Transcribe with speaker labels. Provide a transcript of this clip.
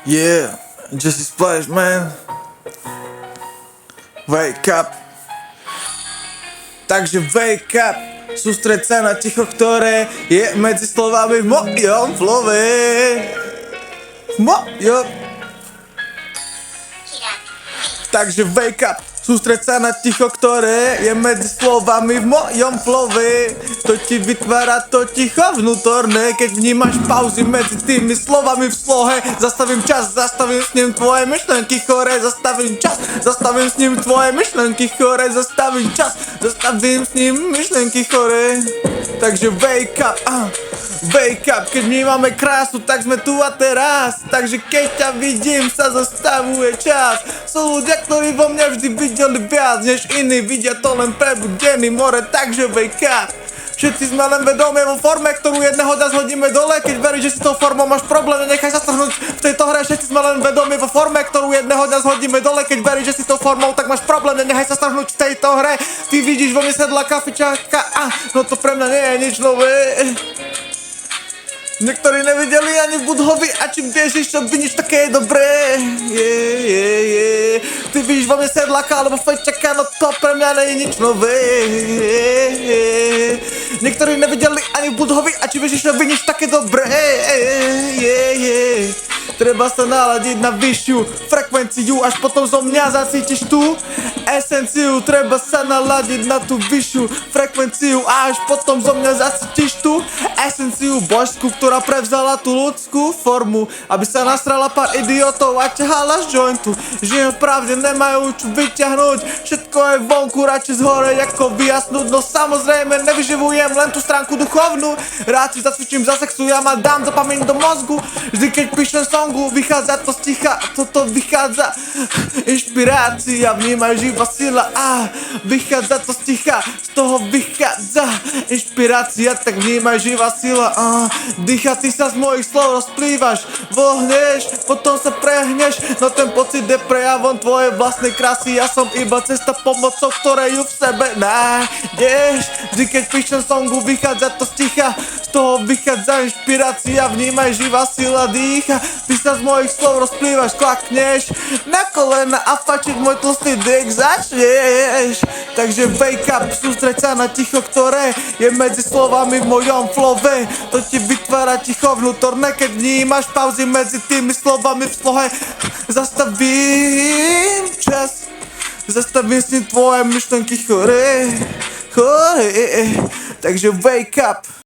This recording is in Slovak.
Speaker 1: Yeah, Jesse Splash, man. Wake up. Takže wake up. Sústreď sa na ticho, ktoré je medzi slovami v mojom flove. Takže wake up. Sústreď sa na ticho, ktoré je medzi slovami v mojom flove. To ti vytvára to ticho vnútorné, keď vnímaš pauzy medzi tými slovami v slohe. Zastavím čas, zastavím s ním tvoje myšlenky chore. Zastavím čas, zastavím s ním tvoje myšlenky chore. Zastavím čas, zastavím s ním myšlenky chore. Takže wake up, wake up. Keď vnímame krásu, tak sme tu a teraz. Takže keď ťa vidím, sa zastavuje čas. Sú ľudia, ktorí vo mne vždy videli viac než iní, vidia to len prebudený more, takže wake up. Všetci sme len vedomie vo forme, ktorú jedného dňa zhodíme dole. Keď veríš, že si tou formou máš problém, nenechaj sa strhnúť v tejto hre. Všetci sme len vedomie vo forme, ktorú jedného dňa zhodíme dole. Keď veríš, že si tou formou, tak máš problém, nenechaj sa strhnúť v tejto hre. Ty vidíš vo mne sedla kafičáka, no to pre mňa nie je nič nové. Niektorí nevideli ani Budhovi a čím vieš, čo vidíš, také je dobré. Ty vidíš vo mne sedlaka alebo fejčaka, no to pre mňa nie je nič nové. Niektorí nevideli ani Budhovi a či vieš, čo vidíš, také dobré. Treba sa naladiť na vyššiu frekvenciu, až potom zo mňa zacítiš tú esenciu. Treba sa naladiť na tú vyššiu frekvenciu a až potom zo mňa zacítiš tú esenciu božskú, ktorá prevzala tú ľudskú formu, aby sa nasrala pár idiotov a ťahala z jointu. Žijem v pravde, nemajú čo vyťahnuť, všetko je vonku, radšej zhoreť ako vyjasnúť. No samozrejme nevyživujem len tú stránku duchovnú, rád si zacvičím za sexu, ja ma dám dopamin do mozgu. Vždy keď píšem songu, vychádza to z ticha, toto vychádza inšpirácia, vnímaj živá sila a vychádza to z ticha, z toho vychádza inšpirácia, tak vnímaj živá sila a dýcha, ty sa z mojich slov rozplývaš, vohneš, potom sa prehneš, no ten pocit je prejavom tvojej vlastnej krásy, ja som iba cesta pomocou, ktorej ju v sebe nájdeš. Vždy keď píšem songu, vychádza to z ticha, z toho vychádza inšpirácia, vnímaj živá sila dýcha, ty sa z mojich slov rozplývaš, klakneš na kolena a fačiť môj tlstý dick začneš. Takže wake up, sústreď sa na ticho, ktoré je medzi slovami v mojom flove. To ti vytvára ticho vnútorné, keď vnímaš pauzy medzi tými slovami v slohe. Zastavím čas, zastavím s ním tvoje myšlenky chore. Takže wake up.